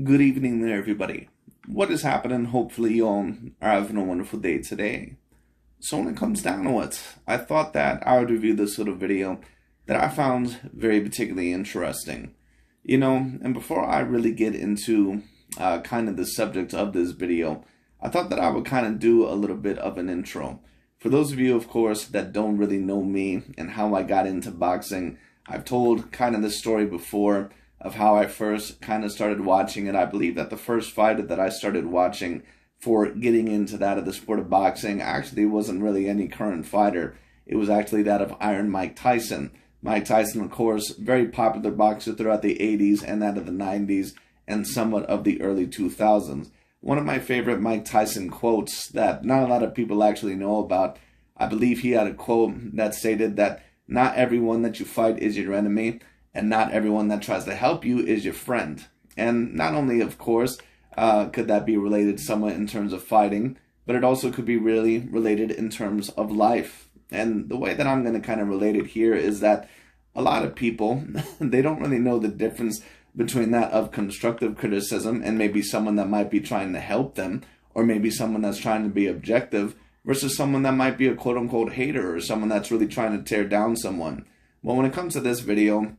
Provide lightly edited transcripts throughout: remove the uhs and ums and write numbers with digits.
Good evening there, everybody. What is happening? Hopefully you all are having a wonderful day today. So when it comes down to it, I thought that I would review this little video that I found very particularly interesting. And before I really get into kind of the subject of this video, I thought that I would kind of do a little bit of an intro. For those of you, of course, that don't really know me and how I got into boxing, I've told kind of this story before of how I first kind of started watching it. I believe that the first fighter that I started watching for getting into that of the sport of boxing actually wasn't really any current fighter. It was actually that of Iron Mike Tyson. Mike Tyson, of course, very popular boxer throughout the 80s and that of the 90s and somewhat of the early 2000s. One of my favorite Mike Tyson quotes that not a lot of people actually know about, I believe he had a quote that stated that not everyone that you fight is your enemy, and not everyone that tries to help you is your friend. And not only, of course, could that be related somewhat in terms of fighting, but it also could be really related in terms of life. And the way that I'm going to kind of relate it here is that a lot of people, they don't really know the difference between that of constructive criticism and maybe someone that might be trying to help them, or maybe someone that's trying to be objective, versus someone that might be a quote-unquote hater or someone that's really trying to tear down someone. Well, when it comes to this video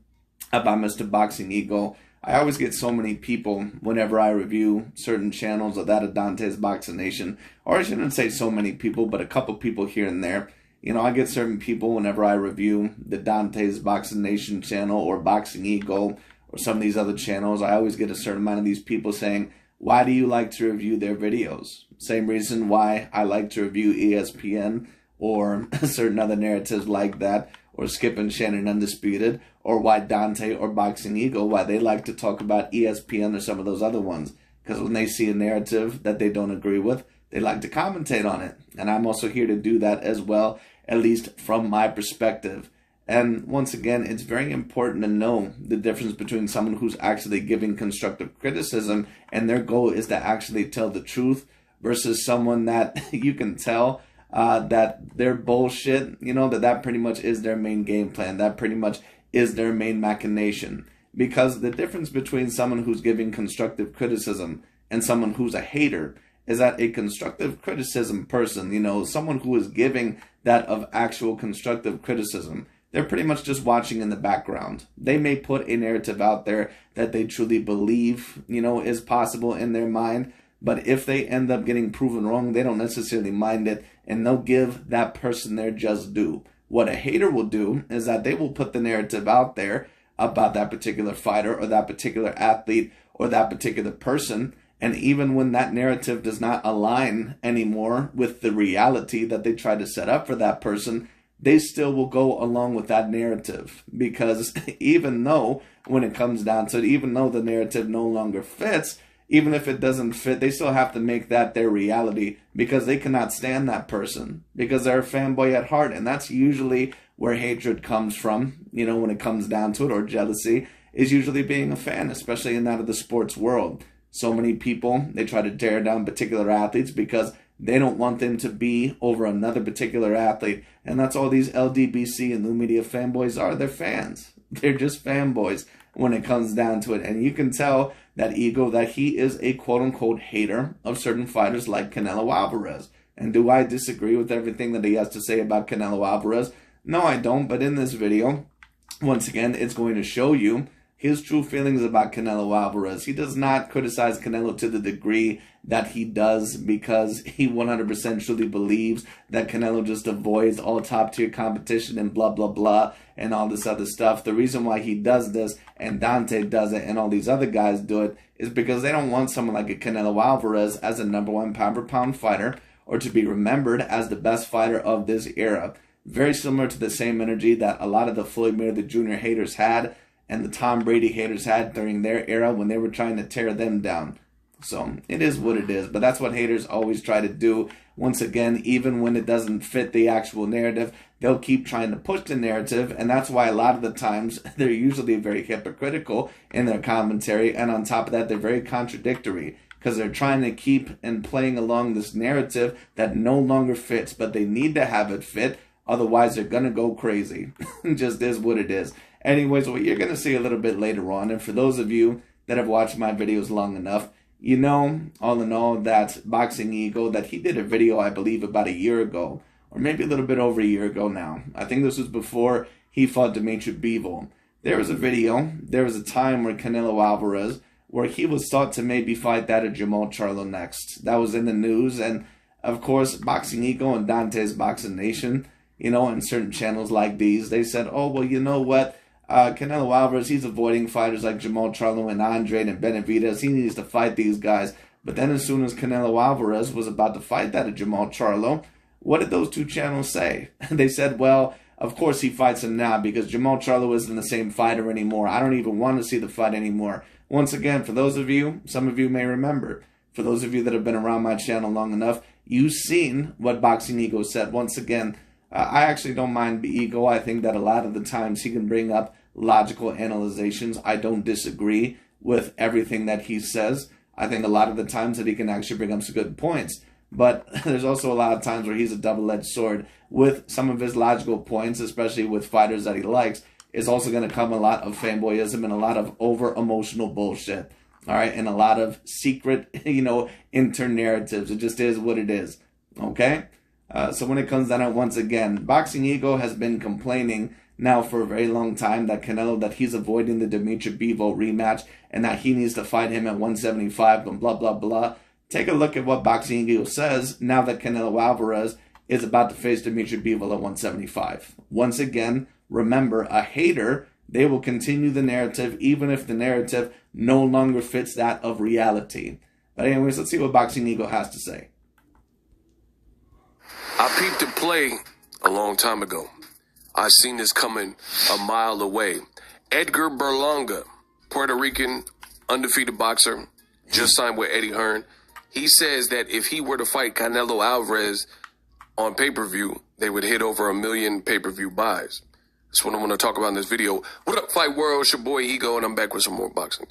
about Mr. Boxing Ego, I always get so many people whenever I review certain channels of that of Dante's Boxing Nation, or I shouldn't say so many people, but a couple people here and there. I get certain people whenever I review the Dante's Boxing Nation channel or Boxing Ego or some of these other channels. I always get a certain amount of these people saying, why do you like to review their videos? Same reason why I like to review ESPN or certain other narratives like that, or Skip and Shannon Undisputed, or why Dante or Boxing Ego, why they like to talk about ESPN or some of those other ones. Because when they see a narrative that they don't agree with, they like to commentate on it. And I'm also here to do that as well, at least from my perspective. And once again, it's very important to know the difference between someone who's actually giving constructive criticism and their goal is to actually tell the truth, versus someone that you can tell that they're bullshit, that pretty much is their main game plan. That pretty much is their main machination. Because the difference between someone who's giving constructive criticism and someone who's a hater is that a constructive criticism person, someone who is giving that of actual constructive criticism, they're pretty much just watching in the background. They may put a narrative out there that they truly believe, is possible in their mind. But if they end up getting proven wrong, they don't necessarily mind it, and they'll give that person their just due. What a hater will do is that they will put the narrative out there about that particular fighter or that particular athlete or that particular person, and even when that narrative does not align anymore with the reality that they try to set up for that person, they still will go along with that narrative. Because even though, when it comes down to it, even though the narrative no longer fits, even if it doesn't fit, they still have to make that their reality, because they cannot stand that person, because they're a fanboy at heart. And that's usually where hatred comes from, when it comes down to it, or jealousy is usually being a fan, especially in that of the sports world. So many people, they try to tear down particular athletes because they don't want them to be over another particular athlete. And that's all these LDBC and new media fanboys are. They're fans. They're just fanboys when it comes down to it. And you can tell that Ego, that he is a quote-unquote hater of certain fighters like Canelo Alvarez. And do I disagree with everything that he has to say about Canelo Alvarez? No, I don't. But in this video, once again, it's going to show you his true feelings about Canelo Alvarez. He does not criticize Canelo to the degree that he does because he 100% truly believes that Canelo just avoids all top-tier competition and blah, blah, blah, and all this other stuff. The reason why he does this, and Dante does it, and all these other guys do it, is because they don't want someone like a Canelo Alvarez as a #1 pound-for-pound fighter, or to be remembered as the best fighter of this era. Very similar to the same energy that a lot of the Floyd Mayweather Jr. haters had, and the Tom Brady haters had during their era when they were trying to tear them down. So it is what it is, but that's what haters always try to do. Once again, even when it doesn't fit the actual narrative, they'll keep trying to push the narrative, and that's why a lot of the times they're usually very hypocritical in their commentary, and on top of that, they're very contradictory, because they're trying to keep and playing along this narrative that no longer fits, but they need to have it fit, otherwise they're gonna go crazy. It just is what it is. Anyways, what you're going to see a little bit later on, and for those of you that have watched my videos long enough, you know, all in all, that Boxing Ego, that he did a video, I believe, about a year ago, or maybe a little bit over a year ago now. I think this was before he fought Dimitri Bivol. There was a video, there was a time where Canelo Alvarez, where he was thought to maybe fight that of Jermall Charlo next. That was in the news, and of course, Boxing Ego and Dante's Boxing Nation, you know, and certain channels like these, they said, oh, well, you know what? Canelo Alvarez, he's avoiding fighters like Jermall Charlo and Andrade and Benavidez. He needs to fight these guys. But then as soon as Canelo Alvarez was about to fight that of Jermall Charlo, what did those two channels say? They said, well, of course he fights him now because Jermall Charlo isn't the same fighter anymore. I don't even want to see the fight anymore. Once again, for those of you, some of you may remember, for those of you that have been around my channel long enough, you've seen what Boxing Ego said. Once again, I actually don't mind Ego. I think that a lot of the times he can bring up logical analyzations. I don't disagree with everything that he says. I think a lot of the times that he can actually bring up some good points. But there's also a lot of times where he's a double-edged sword with some of his logical points, especially with fighters that he likes. Is also going to come a lot of fanboyism and a lot of over-emotional bullshit. All right, and a lot of secret, you know, inter-narratives. It just is what it is. Okay? So when it comes down to, once again, Boxing Ego has been complaining now for a very long time that Canelo, that he's avoiding the Dimitri Bivol rematch and that he needs to fight him at 175 and blah, blah, blah. Take a look at what Boxing Ego says now that Canelo Alvarez is about to face Dimitri Bivol at 175. Once again, remember, a hater, they will continue the narrative even if the narrative no longer fits that of reality. But anyways, let's see what Boxing Ego has to say. I peeped the play a long time ago. I seen this coming a mile away. Edgar Berlanga, Puerto Rican, undefeated boxer, just signed with Eddie Hearn. He says that if he were to fight Canelo Alvarez on pay-per-view, they would hit over 1 million pay-per-view buys. That's what I want to talk about in this video. What up, Fight World? It's your boy Ego, and I'm back with some more boxing.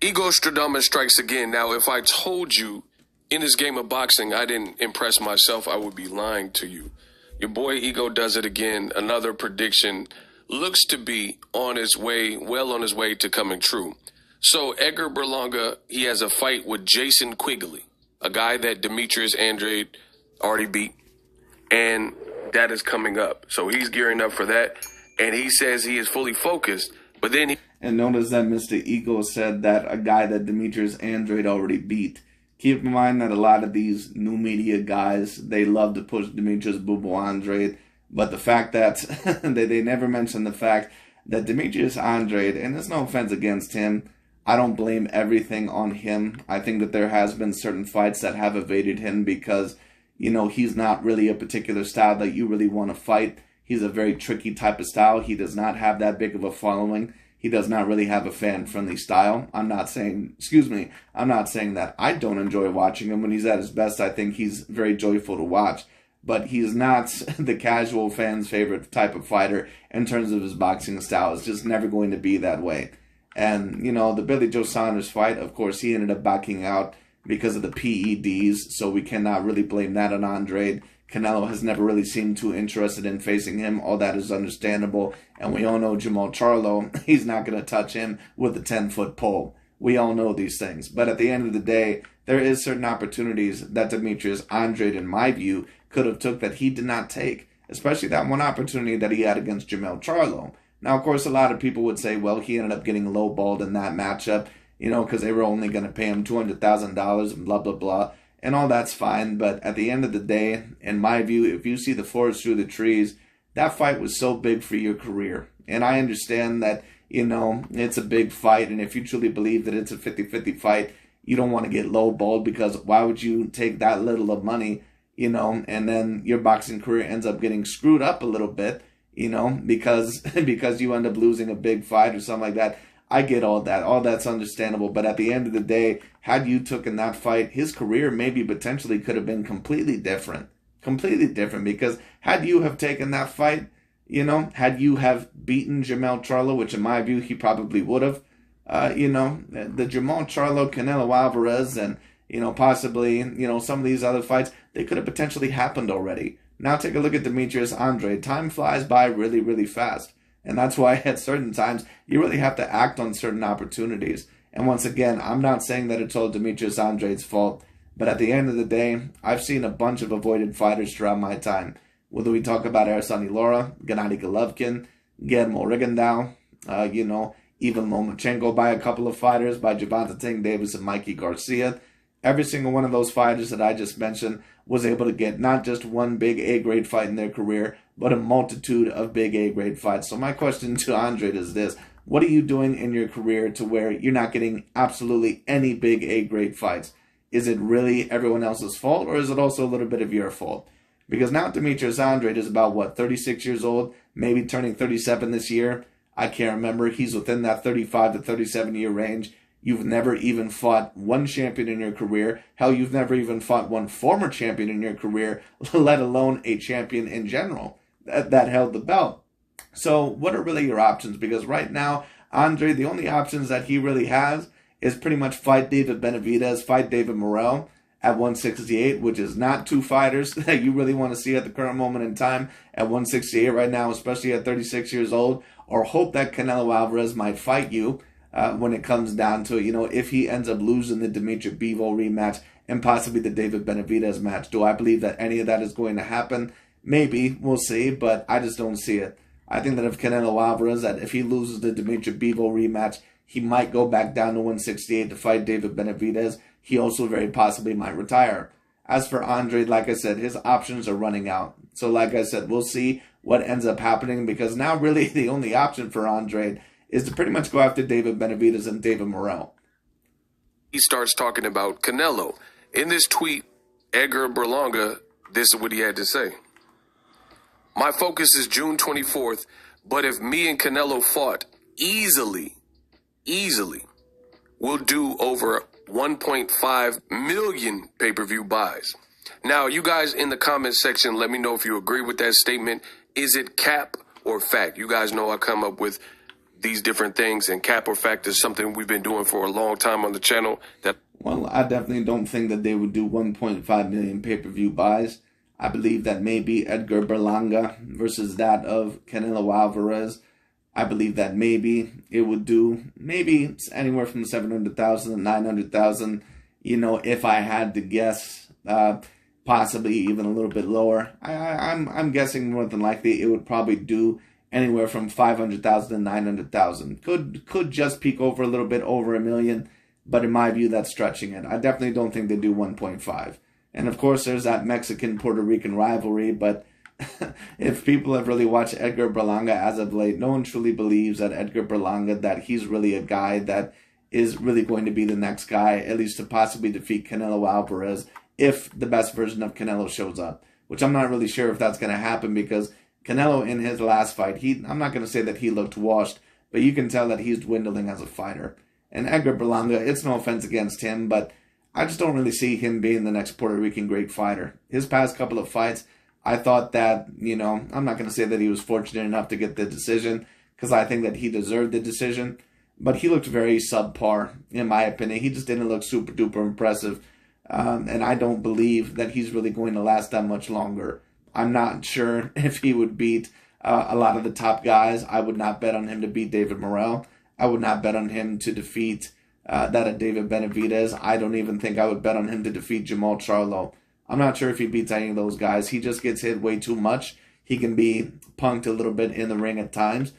Ego Stradamus strikes again. Now, if I told you in this game of boxing I didn't impress myself, I would be lying to you. Your boy Ego does it again. Another prediction looks to be on his way, well on his way to coming true. So Edgar Berlanga, he has a fight with Jason Quigley, a guy that Demetrius Andrade already beat, and that is coming up. So he's gearing up for that, and he says he is fully focused. But then and notice that Mr. Ego said that a guy that Demetrius Andrade already beat. Keep in mind that a lot of these new media guys, they love to push Demetrius Boo-Boo Andrade, but the fact that they never mention the fact that Demetrius Andrade, and there's no offense against him, I don't blame everything on him. I think that there has been certain fights that have evaded him because, you know, he's not really a particular style that you really want to fight. He's a very tricky type of style. He does not have that big of a following. He does not really have a fan-friendly style. I'm not saying that I don't enjoy watching him. When he's at his best, I think he's very joyful to watch. But he's not the casual fan's favorite type of fighter in terms of his boxing style. It's just never going to be that way. And, you know, the Billy Joe Saunders fight, of course, he ended up backing out because of the PEDs, so we cannot really blame that on Andrade. Canelo has never really seemed too interested in facing him. All that is understandable. And we all know Jermall Charlo, he's not going to touch him with a 10-foot pole. We all know these things. But at the end of the day, there is certain opportunities that Demetrius Andrade, in my view, could have took that he did not take. Especially that one opportunity that he had against Jermall Charlo. Now, of course, a lot of people would say, well, he ended up getting lowballed in that matchup, you know, because they were only going to pay him $200,000 and blah, blah, blah. And all that's fine, but at the end of the day, in my view, if you see the forest through the trees, that fight was so big for your career. And I understand that, you know, it's a big fight, and if you truly believe that it's a 50-50 fight, you don't want to get lowballed, because why would you take that little of money, you know, and then your boxing career ends up getting screwed up a little bit, you know, because you end up losing a big fight or something like that. I get all that. All that's understandable. But at the end of the day, had you taken that fight, his career maybe potentially could have been completely different. Completely different. Because had you have taken that fight, you know, had you have beaten Jermall Charlo, which in my view he probably would have, you know, the Jermall Charlo, Canelo Alvarez, and, you know, possibly, you know, some of these other fights, they could have potentially happened already. Now take a look at Demetrius Andrade. Time flies by really, really fast. And that's why at certain times, you really have to act on certain opportunities. And once again, I'm not saying that it's all Demetrius Andrade's fault, but at the end of the day, I've seen a bunch of avoided fighters throughout my time. Whether we talk about Ersani Lara, Gennady Golovkin, Guillermo Rigondeaux, even Lomachenko by a couple of fighters, by Gervonta Tank Davis and Mikey Garcia. Every single one of those fighters that I just mentioned was able to get not just one big A-grade fight in their career, but a multitude of big A-grade fights. So my question to Andrade is this: what are you doing in your career to where you're not getting absolutely any big A-grade fights? Is it really everyone else's fault, or is it also a little bit of your fault? Because now Demetrius Andrade is about, 36 years old, maybe turning 37 this year. I can't remember. He's within that 35 to 37 year range. You've never even fought one champion in your career. Hell, you've never even fought one former champion in your career, let alone a champion in general that held the belt. So what are really your options? Because right now, Andrade, the only options that he really has is pretty much fight David Benavidez, fight David Morrell at 168, which is not two fighters that you really want to see at the current moment in time at 168 right now, especially at 36 years old, or hope that Canelo Alvarez might fight you when it comes down to it. If he ends up losing the Dimitri Bivol rematch and possibly the David Benavidez match. Do I believe that any of that is going to happen? Maybe. We'll see, but I just don't see it. I think that if Canelo Alvarez, that if he loses the Dimitri Bivol rematch, he might go back down to 168 to fight David Benavidez. He also very possibly might retire. As for Andrade, like I said, his options are running out. So like I said, we'll see what ends up happening, because now really the only option for Andrade is to pretty much go after David Benavidez and David Morrell. He starts talking about Canelo. In this tweet, Edgar Berlanga, this is what he had to say. My focus is June 24th, but if me and Canelo fought easily, we'll do over 1.5 million pay-per-view buys. Now, you guys in the comments section, let me know if you agree with that statement. Is it cap or fact? You guys know I come up with these different things, and cap or fact is something we've been doing for a long time on the channel. Well, I definitely don't think that they would do 1.5 million pay-per-view buys. I believe that maybe Edgar Berlanga versus that of Canelo Alvarez, I believe that maybe it would do maybe anywhere from 700,000 to 900,000. If I had to guess, possibly even a little bit lower. I'm guessing more than likely it would probably do anywhere from 500,000 to 900,000. Could just peak over a little bit over 1 million, but in my view, that's stretching it. I definitely don't think they do 1.5. And of course, there's that Mexican-Puerto Rican rivalry, but if people have really watched Edgar Berlanga as of late, no one truly believes that Edgar Berlanga, that he's really a guy that is really going to be the next guy, at least to possibly defeat Canelo Alvarez, if the best version of Canelo shows up, which I'm not really sure if that's going to happen, because Canelo in his last fight, I'm not going to say that he looked washed, but you can tell that he's dwindling as a fighter. And Edgar Berlanga, it's no offense against him, but I just don't really see him being the next Puerto Rican great fighter. His past couple of fights, I thought that, I'm not going to say that he was fortunate enough to get the decision, because I think that he deserved the decision, but he looked very subpar, in my opinion. He just didn't look super duper impressive, and I don't believe that he's really going to last that much longer. I'm not sure if he would beat a lot of the top guys. I would not bet on him to beat David Morrell. I would not bet on him to defeat that of David Benavidez. I don't even think I would bet on him to defeat Jamal Charlo. I'm not sure if he beats any of those guys. He just gets hit way too much. He can be punked a little bit in the ring at times.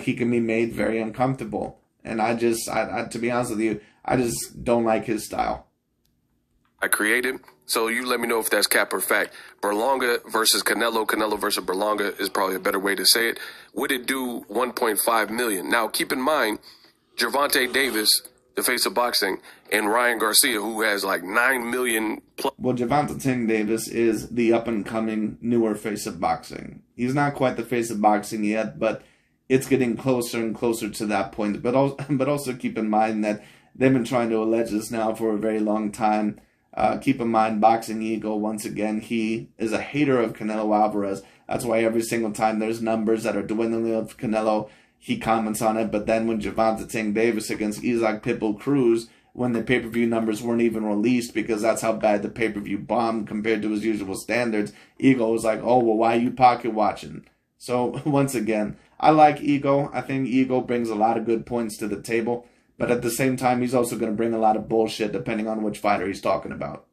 He can be made very uncomfortable. And I to be honest with you, I just don't like his style. I created. So you let me know if that's cap or fact. Berlanga versus Canelo, Canelo versus Berlanga is probably a better way to say it. Would it do 1.5 million? Now, keep in mind, Gervonta Davis, the face of boxing, and Ryan Garcia, who has like 9 million plus. Well, Gervonta Tank Davis is the up-and-coming newer face of boxing. He's not quite the face of boxing yet, but it's getting closer and closer to that point. But also keep in mind that they've been trying to allege this now for a very long time. Keep in mind, Boxing Ego, once again, he is a hater of Canelo Alvarez. That's why every single time there's numbers that are dwindling of Canelo, he comments on it. But then when Gervonta Tank Davis against Isaac Pitbull Cruz, when the pay-per-view numbers weren't even released, because that's how bad the pay-per-view bombed compared to his usual standards, Ego was like, oh, well, why are you pocket watching? So once again, I like Ego. I think Ego brings a lot of good points to the table. But at the same time, he's also going to bring a lot of bullshit depending on which fighter he's talking about.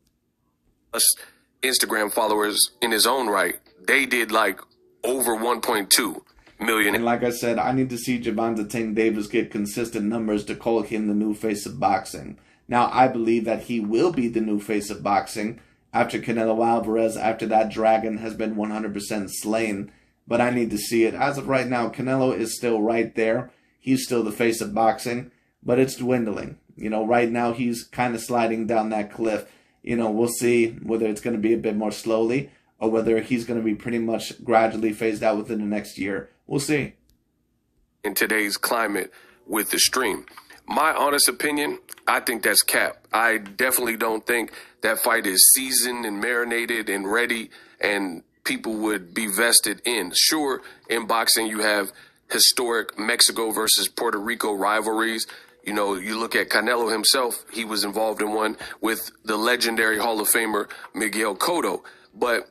Instagram followers in his own right, they did like over 1.2 million. And like I said, I need to see Gervonta Tank Davis get consistent numbers to call him the new face of boxing. Now, I believe that he will be the new face of boxing after Canelo Alvarez, after that dragon has been 100% slain. But I need to see it. As of right now, Canelo is still right there. He's still the face of boxing, but it's dwindling. You know, right now he's kind of sliding down that cliff. You know, we'll see whether it's going to be a bit more slowly or whether he's going to be pretty much gradually phased out within the next year. We'll see. In today's climate with the stream, my honest opinion, I think that's cap. I definitely don't think that fight is seasoned and marinated and ready and people would be vested in. Sure, in boxing you have historic Mexico versus Puerto Rico rivalries. You know, you look at Canelo himself, he was involved in one with the legendary Hall of Famer Miguel Cotto. But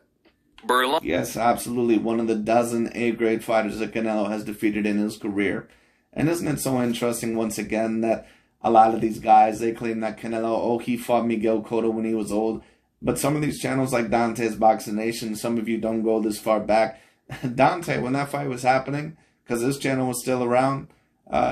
Berlanga... Yes, absolutely. One of the dozen A-grade fighters that Canelo has defeated in his career. And isn't it so interesting, once again, that a lot of these guys, they claim that Canelo, oh, he fought Miguel Cotto when he was old. But some of these channels like Dante's Boxing Nation, some of you don't go this far back. Dante, when that fight was happening, because this channel was still around,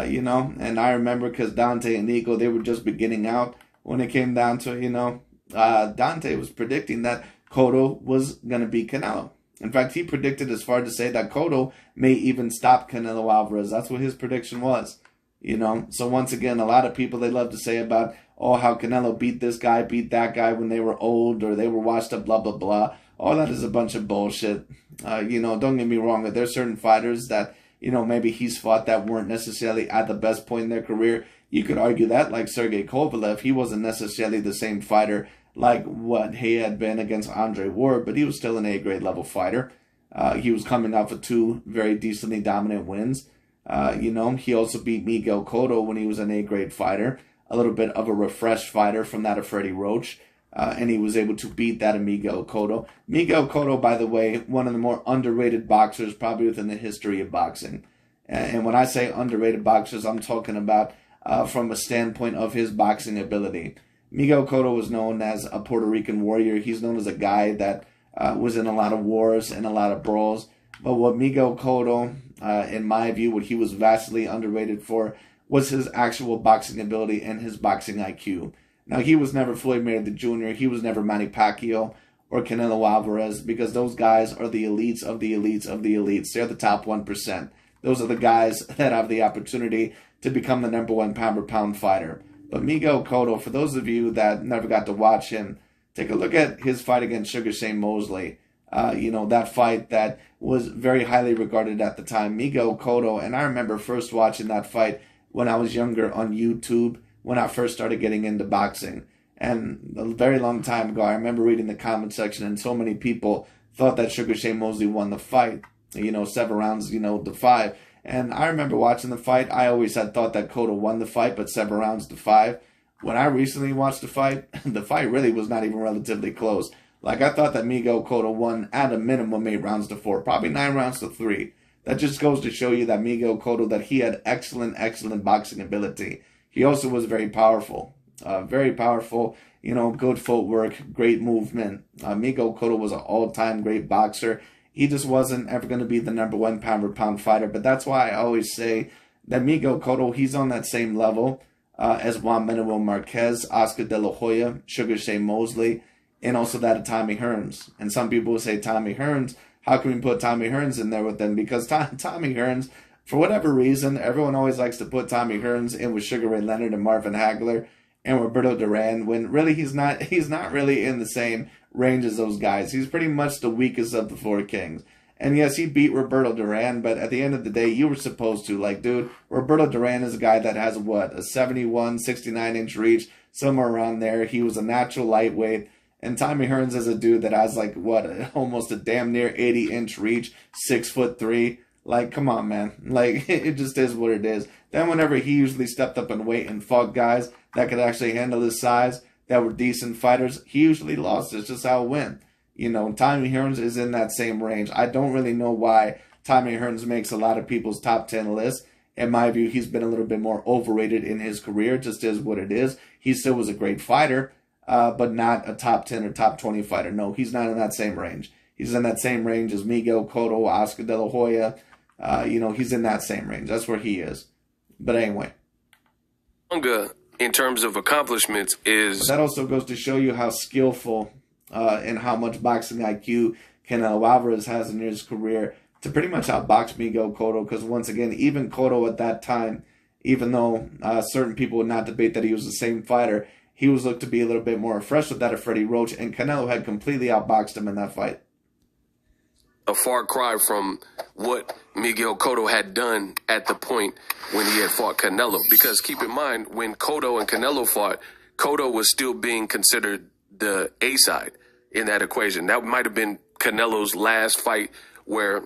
you know, and I remember because Dante and Nico, they were just beginning out when it came down to, you know, Dante was predicting that Cotto was going to beat Canelo. In fact, he predicted as far to say that Cotto may even stop Canelo Alvarez. That's what his prediction was, you know. So once again, a lot of people, they love to say about, oh, how Canelo beat this guy, beat that guy when they were old or they were washed up, blah, blah, blah. All that is a bunch of bullshit. You know, don't get me wrong. There's certain fighters that, you know, maybe he's fought that weren't necessarily at the best point in their career. You could argue that, like Sergey Kovalev, he wasn't necessarily the same fighter like what he had been against Andre Ward, but he was still an A-grade level fighter. He was coming off of 2 very decently dominant wins. You know, he also beat Miguel Cotto when he was an A-grade fighter, a little bit of a refreshed fighter from that of Freddie Roach, and he was able to beat that of Miguel Cotto. Miguel Cotto, by the way, one of the more underrated boxers probably within the history of boxing. And when I say underrated boxers, I'm talking about from a standpoint of his boxing ability. Miguel Cotto was known as a Puerto Rican warrior. He's known as a guy that was in a lot of wars and a lot of brawls. But what Miguel Cotto, in my view, what he was vastly underrated for was his actual boxing ability and his boxing IQ. Now, he was never Floyd Mayweather Jr. He was never Manny Pacquiao or Canelo Alvarez, because those guys are the elites of the elites of the elites. They're the top 1%. Those are the guys that have the opportunity to become the #1 pound-for-pound fighter. But Miguel Cotto, for those of you that never got to watch him, take a look at his fight against Sugar Shane Mosley. You know, that fight that was very highly regarded at the time. Miguel Cotto, and I remember first watching that fight when I was younger on YouTube, when I first started getting into boxing. And a very long time ago, I remember reading the comment section, and so many people thought that Sugar Shane Mosley won the fight. You know, 7 rounds, you know, to 5. And I remember watching the fight. I always had thought that Cotto won the fight, but 7 rounds to 5. When I recently watched the fight really was not even relatively close. Like, I thought that Miguel Cotto won at a minimum 8 rounds to 4, probably 9 rounds to 3. That just goes to show you that Miguel Cotto, that he had excellent boxing ability. He also was very powerful, you know, good footwork, great movement. Miguel Cotto was an all-time great boxer. He just wasn't ever going to be the #1 pound-for-pound fighter. But that's why I always say that Miguel Cotto, he's on that same level as Juan Manuel Marquez, Oscar De La Hoya, Sugar Shane Mosley, and also that of Tommy Hearns. And some people will say Tommy Hearns, how can we put Tommy Hearns in there with them? Because Tommy Hearns, for whatever reason, everyone always likes to put Tommy Hearns in with Sugar Ray Leonard and Marvin Hagler and Roberto Duran, when really he's not really in the same range as those guys. He's pretty much the weakest of the 4 kings. And yes, he beat Roberto Duran, but at the end of the day, you were supposed to. Like, dude, Roberto Duran is a guy that has, what, a 71, 69-inch reach, somewhere around there. He was a natural lightweight. And Tommy Hearns is a dude that has, like, what, almost a damn near 80-inch reach, 6'3". Like, come on, man. Like, it just is what it is. Then whenever he usually stepped up in weight and fought guys that could actually handle his size, that were decent fighters, he usually lost. It's just how it went. You know, Tommy Hearns is in that same range. I don't really know why Tommy Hearns makes a lot of people's top 10 lists. in my view, he's been a little bit more overrated in his career, just is what it is. He still was a great fighter, but not a top 10 or top 20 fighter. No, he's not in that same range. He's in that same range as Miguel Cotto, Oscar De La Hoya. He's in that same range. That's where he is. But anyway. In terms of accomplishments is... That also goes to show you how skillful and how much boxing IQ Canelo Alvarez has in his career to pretty much outbox Miguel Cotto. Because once again, even Cotto at that time, even though certain people would not debate that he was the same fighter, he was looked to be a little bit more fresh with that of Freddie Roach, and Canelo had completely outboxed him in that fight. A far cry from what Miguel Cotto had done at the point when he had fought Canelo. Because keep in mind, when Cotto and Canelo fought, Cotto was still being considered the A side in that equation. That might have been Canelo's last fight where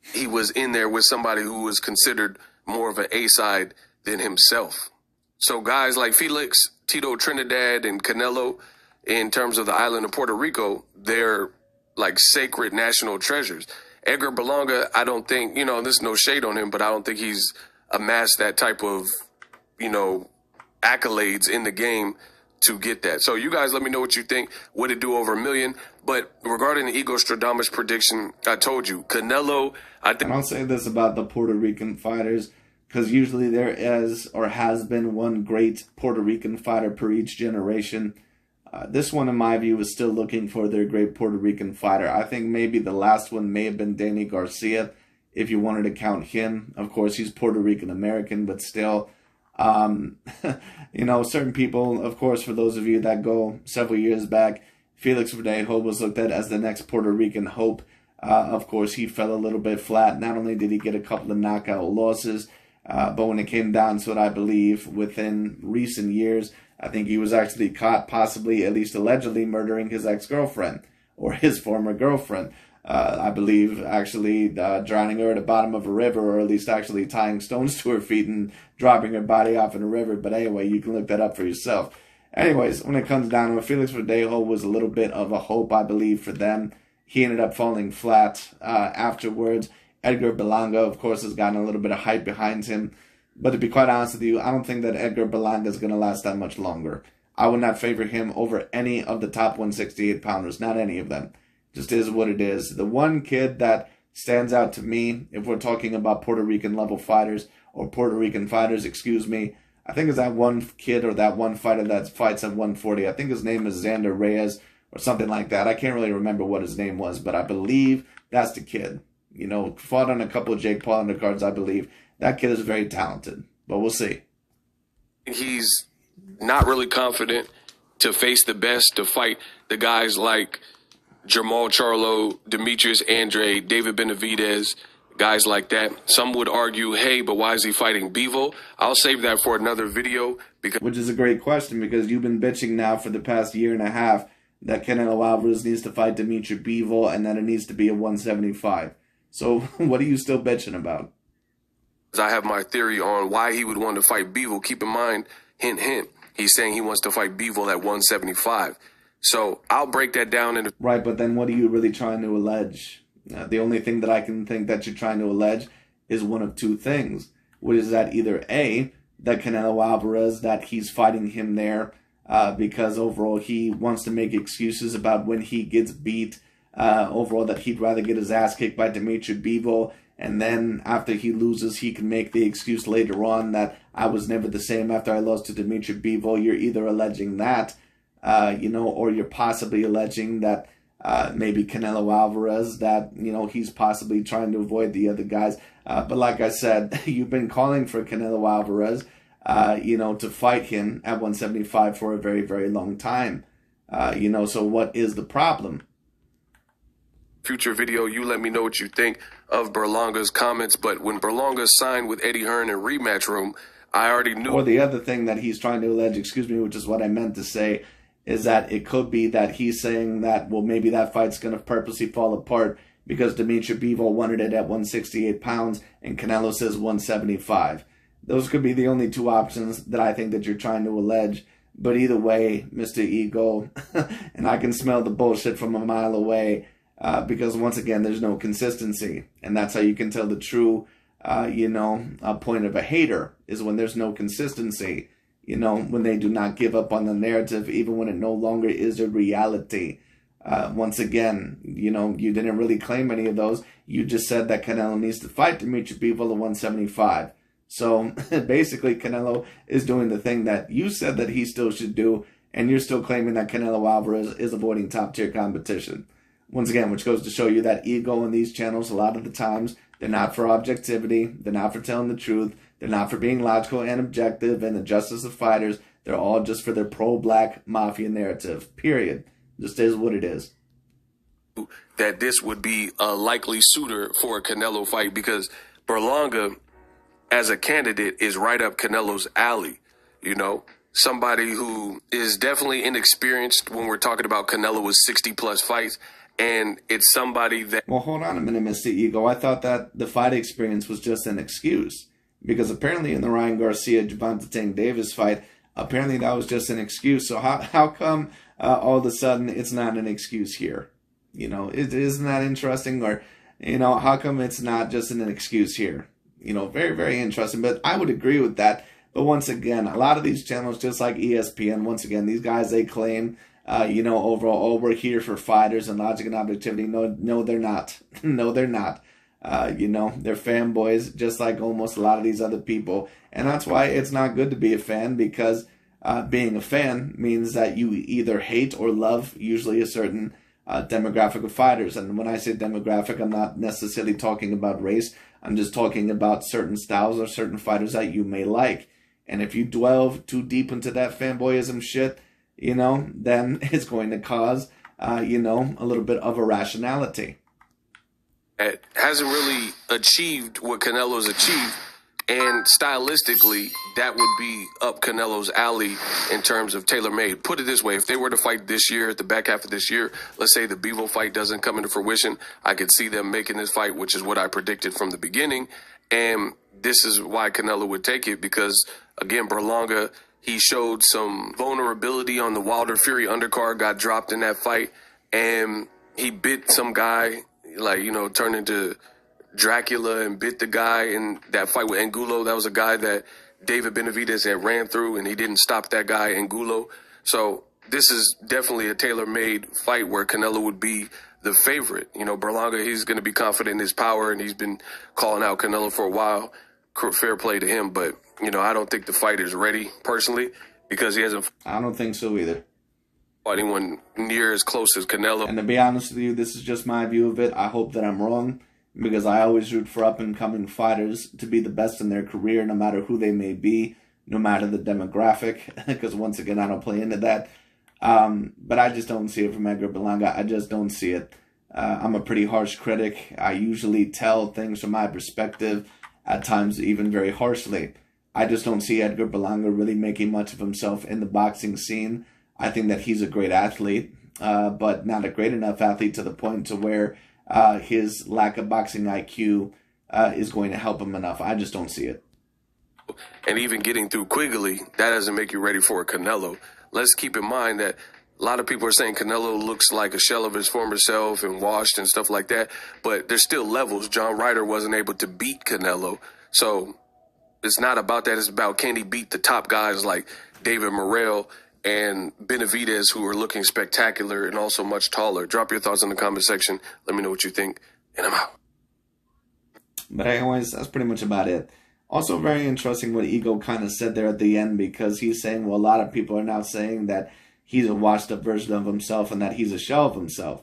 he was in there with somebody who was considered more of an A side than himself. So guys like Felix, Tito Trinidad, and Canelo, in terms of the island of Puerto Rico, they're like sacred national treasures. Edgar Berlanga, I don't think, there's no shade on him, but I don't think he's amassed that type of, accolades in the game to get that. So you guys let me know what you think. Would it do over 1 million? But regarding the Ego Stradamus prediction, I told you, Canelo, I think... And I'll say this about the Puerto Rican fighters, because usually there is or has been one great Puerto Rican fighter per each generation. This one, in my view, is still looking for their great Puerto Rican fighter. I think maybe the last one may have been Danny Garcia, if you wanted to count him. Of course, he's Puerto Rican-American, but still, certain people, of course, for those of you that go several years back, Felix Verdejo was looked at as the next Puerto Rican hope. Of course, he fell a little bit flat. Not only did he get a couple of knockout losses, but when it came down to it, I believe, within recent years, I think he was actually caught possibly, at least allegedly, murdering his ex-girlfriend or his former girlfriend. I believe actually drowning her at the bottom of a river, or at least actually tying stones to her feet and dropping her body off in a river. But anyway, you can look that up for yourself. Anyways, when it comes down to it, Felix Verdejo was a little bit of a hope, I believe, for them. He ended up falling flat afterwards. Edgar Balanga, of course, has gotten a little bit of hype behind him. But to be quite honest with you, I don't think that Edgar Balanga is going to last that much longer. I would not favor him over any of the top 168-pounders. Not any of them. Just is what it is. The one kid that stands out to me, if we're talking about Puerto Rican level fighters, or Puerto Rican fighters, excuse me, I think is that one kid or that one fighter that fights at 140. I think his name is Xander Reyes or something like that. I can't really remember what his name was, but I believe that's the kid. Fought on a couple of Jake Paul undercards, I believe. That kid is very talented, but we'll see. He's not really confident to face the best, to fight the guys like Jermall Charlo, Demetrius Andrade, David Benavidez, guys like that. Some would argue, hey, but why is he fighting Bivol? I'll save that for another video. Which is a great question, because you've been bitching now for the past year and a half that Canelo Alvarez needs to fight Dimitri Bivol and that it needs to be a 175. So what are you still bitching about? I have my theory on why he would want to fight Bivol. Keep in mind, hint, hint, he's saying he wants to fight Bivol at 175. So I'll break that down into... Right, but then what are you really trying to allege? The only thing that I can think that you're trying to allege is one of two things, which is that either A, that Canelo Alvarez, that he's fighting him there because overall he wants to make excuses about when he gets beat, overall that he'd rather get his ass kicked by Dimitri Bivol, and then after he loses, he can make the excuse later on that I was never the same after I lost to Dimitri Bivol. You're either alleging that, or you're possibly alleging that maybe Canelo Alvarez, that, he's possibly trying to avoid the other guys. But like I said, you've been calling for Canelo Alvarez, to fight him at 175 for a very, very long time. So what is the problem? Future video, you let me know what you think of Berlanga's comments. But when Berlanga signed with Eddie Hearn in Rematch Room, I already knew. Or the other thing that he's trying to allege, which is what I meant to say, is that it could be that he's saying that, well, maybe that fight's going to purposely fall apart because Dimitri Bivol wanted it at 168 pounds and Canelo says 175. Those could be the only two options that I think that you're trying to allege. But either way, Mr. Ego, and I can smell the bullshit from a mile away, because once again, there's no consistency. And that's how you can tell the true a point of a hater, is when there's no consistency, when they do not give up on the narrative, even when it no longer is a reality. Once again, you didn't really claim any of those. You just said that Canelo needs to fight Dimitri Bivol at 175. So basically, Canelo is doing the thing that you said that he still should do, and you're still claiming that Canelo Alvarez is avoiding top-tier competition. Once again, which goes to show you that ego in these channels, a lot of the times, they're not for objectivity, they're not for telling the truth, they're not for being logical and objective and the justice of fighters. They're all just for their pro-black mafia narrative, period. Just is what it is. That this would be a likely suitor for a Canelo fight, because Berlanga, as a candidate, is right up Canelo's alley. Somebody who is definitely inexperienced when we're talking about Canelo with 60-plus fights, and it's somebody that... Well, hold on a minute, Mr. Ego. I thought that the fight experience was just an excuse, because apparently in the Ryan Garcia-Gervonta Tank Davis fight, apparently that was just an excuse. So how come all of a sudden it's not an excuse here? Isn't that interesting? Or, how come it's not just an excuse here? Very, very interesting. But I would agree with that. But once again, a lot of these channels, just like ESPN, once again, these guys, they claim, overall, we're here for fighters and logic and objectivity. No, they're not. No, they're not. They're fanboys, just like almost a lot of these other people. And that's why it's not good to be a fan, because being a fan means that you either hate or love usually a certain demographic of fighters. And when I say demographic, I'm not necessarily talking about race. I'm just talking about certain styles or certain fighters that you may like. And if you delve too deep into that fanboyism shit, then it's going to cause, a little bit of irrationality. It hasn't really achieved what Canelo's achieved. And stylistically, that would be up Canelo's alley in terms of tailor-made. Put it this way, if they were to fight this year, at the back half of this year, let's say the Bivol fight doesn't come into fruition, I could see them making this fight, which is what I predicted from the beginning. And this is why Canelo would take it, because, again, Berlanga, he showed some vulnerability on the Wilder Fury undercard, got dropped in that fight, and he bit some guy, turned into Dracula and bit the guy in that fight with Angulo. That was a guy that David Benavidez had ran through, and he didn't stop that guy, Angulo. So this is definitely a tailor-made fight where Canelo would be the favorite. Berlanga, he's going to be confident in his power, and he's been calling out Canelo for a while. Fair play to him, but, I don't think the fight is ready, personally, because he hasn't... I don't think so either. Anyone near as close as Canelo. And to be honest with you, this is just my view of it. I hope that I'm wrong, because I always root for up-and-coming fighters to be the best in their career, no matter who they may be, no matter the demographic, because once again, I don't play into that. But I just don't see it from Edgar Berlanga. I just don't see it. I'm a pretty harsh critic. I usually tell things from my perspective, at times even very harshly. I just don't see Edgar Berlanga really making much of himself in the boxing scene. I think that he's a great athlete, but not a great enough athlete to the point to where his lack of boxing IQ is going to help him enough. I just don't see it. And even getting through Quigley, that doesn't make you ready for a Canelo. Let's keep in mind that a lot of people are saying Canelo looks like a shell of his former self and washed and stuff like that. But there's still levels. John Ryder wasn't able to beat Canelo. So it's not about that. It's about, can he beat the top guys like David Morrell and Benavidez, who are looking spectacular and also much taller. Drop your thoughts in the comment section. Let me know what you think, and I'm out. But anyways, that's pretty much about it. Also very interesting what Ego kind of said there at the end, because he's saying, well, a lot of people are now saying that he's a washed-up version of himself and that he's a shell of himself.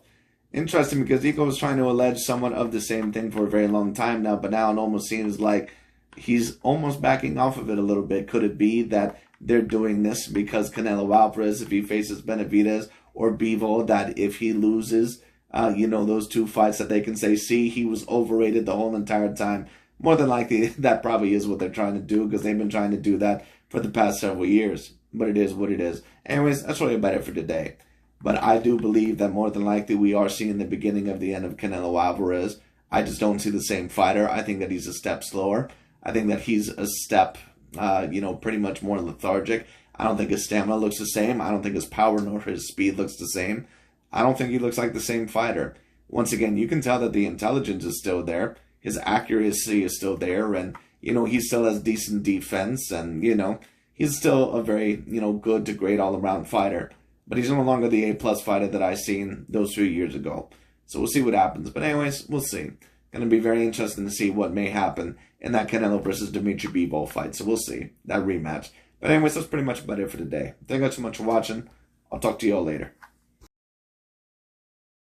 Interesting, because Ego was trying to allege somewhat of the same thing for a very long time now, but now it almost seems like he's almost backing off of it a little bit. Could it be that they're doing this because Canelo Alvarez, if he faces Benavidez or Bivol, that if he loses, those two fights, that they can say, see, he was overrated the whole entire time? More than likely, that probably is what they're trying to do, because they've been trying to do that for the past several years. But it is what it is. Anyways, that's really about it for today. But I do believe that more than likely we are seeing the beginning of the end of Canelo Alvarez. I just don't see the same fighter. I think that he's a step slower. I think that he's a step, pretty much more lethargic. I don't think his stamina looks the same. I don't think his power nor his speed looks the same. I don't think he looks like the same fighter. Once again, you can tell that the intelligence is still there. his accuracy is still there, and, you know, he still has decent defense, and, you know, he's still a very, you know, good to great all-around fighter. But he's no longer the A-plus fighter that I seen those 3 years ago. So we'll see what happens. But anyways, we'll see. Going to be very interesting to see what may happen in that Canelo versus Dimitri Bivol fight. So we'll see. That rematch. But anyways, that's pretty much about it for today. Thank you guys so much for watching. I'll talk to you all later.